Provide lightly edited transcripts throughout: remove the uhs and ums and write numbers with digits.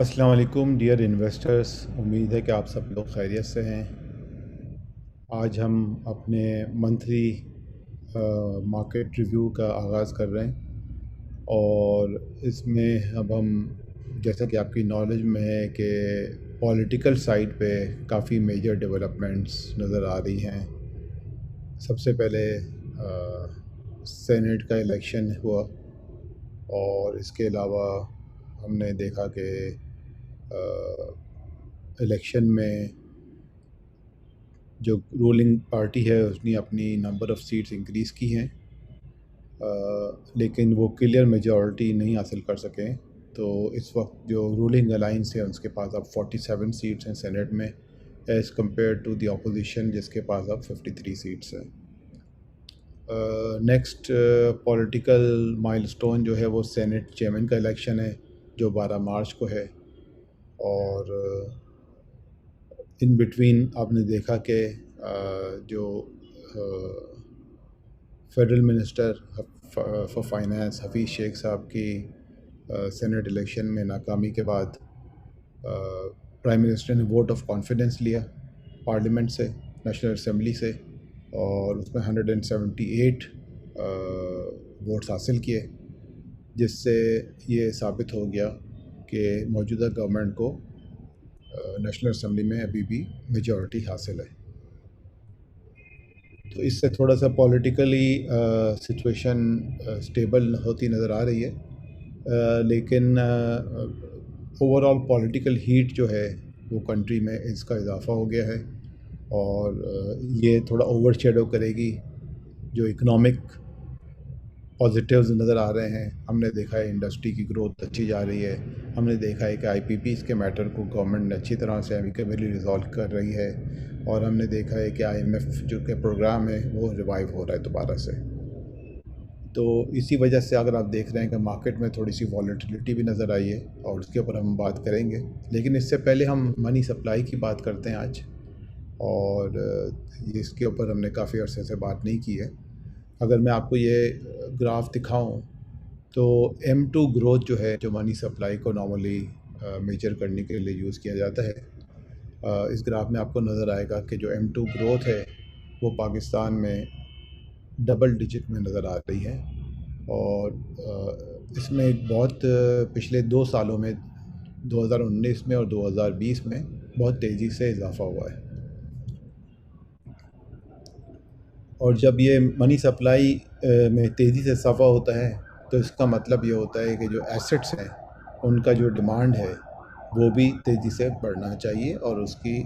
السلام علیکم dear investors, امید ہے کہ آپ سب لوگ خیریت سے ہیں۔ آج ہم اپنے منتھلی مارکیٹ ریویو کا آغاز کر رہے ہیں، اور اس میں اب ہم، جیسا کہ آپ کی نالج میں ہے کہ پولیٹیکل سائڈ پہ کافی میجر ڈیولپمنٹس نظر آ رہی ہیں۔ سب سے پہلے سینیٹ کا الیکشن ہوا، اور اس کے علاوہ ہم نے دیکھا کہ الیکشن میں جو رولنگ پارٹی ہے اس نے اپنی نمبر آف سیٹس انکریز کی ہیں، لیکن وہ کلیئر میجورٹی نہیں حاصل کر سکیں۔ تو اس وقت جو رولنگ الائنس ہے اس کے پاس اب 47 سیٹس ہیں سینیٹ میں، as compare to the opposition جس کے پاس اب 53 سیٹس ہیں۔ نیکسٹ پولیٹیکل مائل سٹون جو ہے وہ سینیٹ چیئرمین کا الیکشن ہے، جو 12 مارچ کو ہے۔ اور ان بٹوین آپ نے دیکھا کہ جو federal minister for finance Hafeez شیخ صاحب کی سینیٹ الیکشن میں ناکامی کے بعد پرائم منسٹر نے ووٹ آف کانفیڈنس لیا پارلیمنٹ سے، نیشنل اسمبلی سے، اور اس میں 178 ووٹس حاصل کیے، جس سے یہ ثابت ہو گیا کہ موجودہ گورنمنٹ کو نیشنل اسمبلی میں ابھی بھی میجورٹی حاصل ہے۔ تو اس سے تھوڑا سا پولیٹیکلی سچویشن سٹیبل ہوتی نظر آ رہی ہے، لیکن اوور آل پولیٹیکل ہیٹ جو ہے وہ کنٹری میں اس کا اضافہ ہو گیا ہے، اور یہ تھوڑا اوور شیڈو کرے گی جو اکنامک پازیٹیوز نظر آ رہے ہیں۔ ہم نے دیکھا ہے انڈسٹری کی گروتھ اچھی جا رہی ہے، ہم نے دیکھا ہے کہ آئی پی پیز کے میٹر کو گورنمنٹ نے اچھی طرح سے ایمیکیبلی ریزالو کر رہی ہے، اور ہم نے دیکھا ہے کہ آئی ایم ایف جو کہ پروگرام ہے وہ ریوائیو ہو رہا ہے دوبارہ سے۔ تو اسی وجہ سے اگر آپ دیکھ رہے ہیں کہ مارکیٹ میں تھوڑی سی والیٹیلیٹی بھی نظر آئی ہے، اور اس کے اوپر ہم بات کریں گے، لیکن اس سے پہلے ہم منی سپلائی کی بات کرتے ہیں آج، اور اس کے اوپر ہم نے کافی عرصے سے بات نہیں کی ہے۔ اگر میں آپ کو یہ گراف دکھاؤں تو M2 گروتھ جو ہے، جو منی سپلائی کو نارملی میجر کرنے کے لیے یوز کیا جاتا ہے، اس گراف میں آپ کو نظر آئے گا کہ جو M2 گروتھ ہے وہ پاکستان میں ڈبل ڈیجٹ میں نظر آ رہی ہے، اور اس میں بہت پچھلے 2 سالوں میں 2019 میں اور 2020 میں بہت تیزی سے اضافہ ہوا ہے۔ اور جب یہ منی سپلائی میں تیزی سے اضافہ ہوتا ہے تو اس کا مطلب یہ ہوتا ہے کہ جو ایسٹس ہیں ان کا جو ڈیمانڈ ہے وہ بھی تیزی سے بڑھنا چاہیے، اور اس کی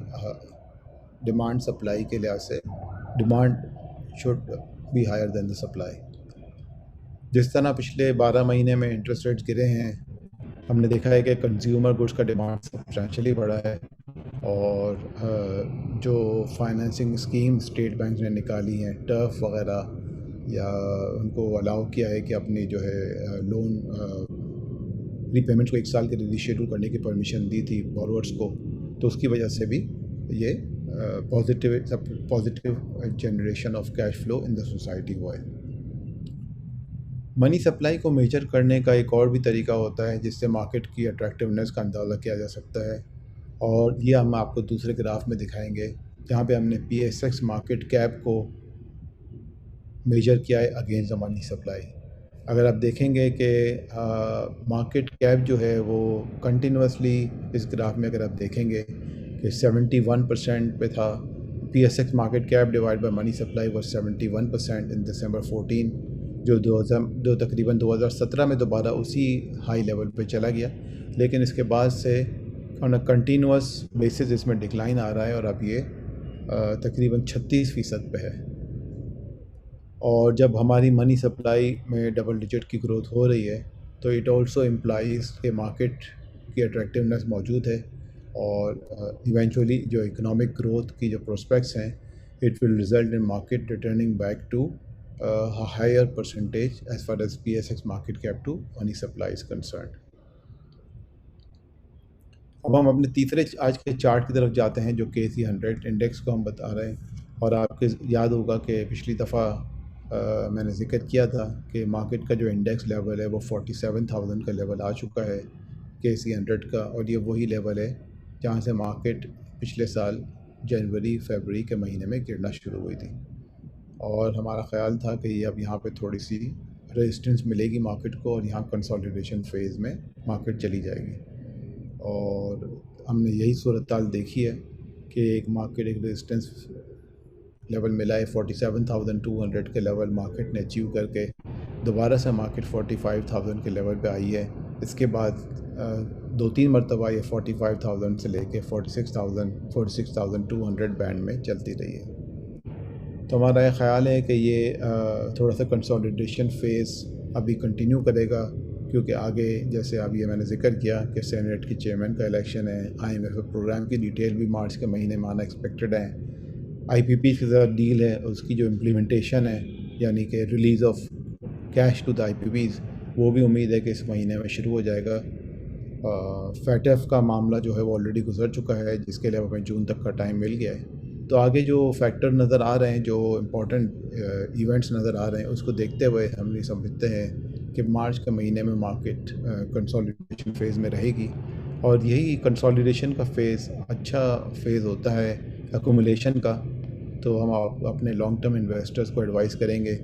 ڈیمانڈ سپلائی کے لحاظ سے demand should be higher than the supply. جس طرح پچھلے 12 مہینے میں انٹرسٹ ریٹس گرے ہیں، ہم نے دیکھا ہے کہ کنزیومر گڈس کا ڈیمانڈ سبسٹینشلی بڑھا ہے، اور جو فائنینسنگ اسکیم اسٹیٹ بینک نے نکالی ہیں، ٹرف وغیرہ، یا ان کو الاؤ کیا ہے کہ اپنی جو ہے لون ری پیمنٹ کو 1 سال کے لیے ریشیڈول کرنے کی پرمیشن دی تھی بورورس کو، تو اس کی وجہ سے بھی یہ positive generation of cash flow in the society ہوا ہے۔ منی سپلائی کو میجر کرنے کا ایک اور بھی طریقہ ہوتا ہے جس سے مارکیٹ کی اٹریکٹیونیس کا اندازہ کیا جا سکتا ہے، اور یہ ہم آپ کو دوسرے گراف میں دکھائیں گے، جہاں پہ ہم نے PSX مارکیٹ کیپ کو میجر کیا ہے اگینسٹ دا منی سپلائی۔ اگر آپ دیکھیں گے کہ مارکیٹ کیپ جو ہے وہ کنٹینیوسلی اس گراف میں اگر آپ دیکھیں گے کہ 71% پہ تھا، PSX market cap divide by money supply was 71% in December 14، جو تقریباً 2017 میں دوبارہ اسی ہائی لیول پہ چلا گیا، لیکن اس کے بعد سے آن اے کنٹینیوس بیسس اس میں ڈکلائن آ رہا ہے، اور اب یہ تقریباً 36% پہ ہے۔ اور جب ہماری منی سپلائی میں ڈبل ڈیجٹ کی گروتھ ہو رہی ہے تو اٹ آلسو امپلائز کہ مارکیٹ کی اٹریکٹیونیس موجود ہے، اور ایونچولی جو اکنامک گروتھ کی جو پروسپیکٹس ہیں، it will result in market returning back to higher percentage as far as PSX market cap to money supply is concerned. اب ہم اپنے تیسرے آج کے چارٹ کی طرف جاتے ہیں، جو KC100 انڈیکس کو ہم بتا رہے ہیں، اور آپ کے یاد ہوگا کہ پچھلی دفعہ میں نے ذکر کیا تھا کہ مارکیٹ کا جو انڈیکس لیول ہے وہ 47,000 کا لیول آ چکا ہے، KC100 کا، اور یہ وہی لیول ہے جہاں سے مارکیٹ پچھلے سال جنوری فیبرری کے مہینے میں گرنا شروع ہوئی تھی، اور ہمارا خیال تھا کہ یہ اب یہاں پہ تھوڑی سی ریزسٹنس ملے گی مارکیٹ کو، اور یہاں کنسالیڈیشن فیز میں مارکیٹ چلی جائے گی، اور ہم نے یہی صورتحال دیکھی ہے کہ ایک مارکیٹ ایک ریزسٹنس لیول ملا ہے 47,200 کے لیول مارکیٹ نے اچیو کر کے دوبارہ سے مارکیٹ 45,000 کے لیول پہ آئی ہے۔ اس کے بعد 2-3 مرتبہ یہ 45,000 سے لے کے 46,200 بینڈ میں چلتی رہی ہے۔ تو ہمارا یہ خیال ہے کہ یہ تھوڑا سا کنسالیڈیشن فیز ابھی کنٹینیو کرے گا، کیونکہ آگے جیسے اب یہ میں نے ذکر کیا کہ سینیٹ کی چیئرمین کا الیکشن ہے، IMF پروگرام کی ڈیٹیل بھی مارچ کے مہینے میں آنا ایکسپیکٹڈ ہے، IPP کی ذرا ڈیل ہے اس کی جو امپلیمنٹیشن ہے، یعنی کہ release of cash to the IPPs، وہ بھی امید ہے کہ اس مہینے میں شروع ہو جائے گا۔ FATF کا معاملہ جو ہے وہ آلریڈی گزر چکا ہے، جس کے لیے ہمیں جون تک کا ٹائم مل گیا ہے۔ تو آگے جو فیکٹر نظر آ رہے ہیں، جو امپورٹنٹ ایونٹس نظر آ رہے ہیں، اس کو دیکھتے ہوئے ہم یہ سمجھتے ہیں کہ مارچ کے مہینے میں مارکیٹ کنسالیڈیشن فیز میں رہے گی، اور یہی کنسالیڈیشن کا فیز اچھا فیز ہوتا ہے ایکومولیشن کا۔ تو ہم اپنے لانگ ٹرم انویسٹرز کو ایڈوائز کریں گے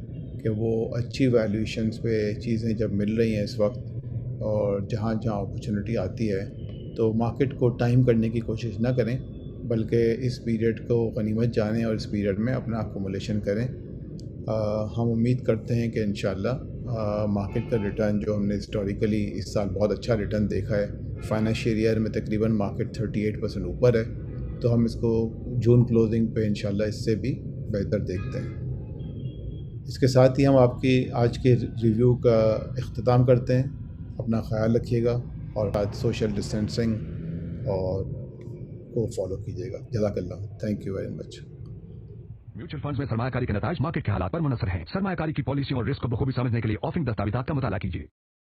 کہ وہ اچھی ویلیویشنز پہ چیزیں جب مل رہی ہیں اس وقت، اور جہاں جہاں اپرچونٹی آتی ہے، تو مارکیٹ کو ٹائم کرنے کی کوشش نہ کریں، بلکہ اس پیریڈ کو غنیمت جانیں اور اس پیریڈ میں اپنا اکومولیشن کریں۔ ہم امید کرتے ہیں کہ انشاءاللہ مارکیٹ کا ریٹرن جو ہم نے ہسٹوریکلی اس سال بہت اچھا ریٹرن دیکھا ہے، فائنینشیل ایئر میں تقریباً مارکیٹ 38% اوپر ہے، تو ہم اس کو جون کلوزنگ پہ انشاءاللہ اس سے بھی بہتر دیکھتے ہیں۔ اس کے ساتھ ہی ہم آپ کی آج کے ریویو کا اختتام کرتے ہیں۔ اپنا خیال رکھیے گا، اور سوشل ڈسٹینسنگ اور کو فالو کیجیے گا۔ جزاک اللہ، thank you very much. Mutual funds میں سرمایہ کاری کے نتائج مارکیٹ کے حالات پر منحصر ہیں۔ سرمایہ کاری کی پالیسیوں اور رسک کو بخوبی سمجھنے کے لیے آفرنگ دستاویزات کا مطالعہ کیجیے۔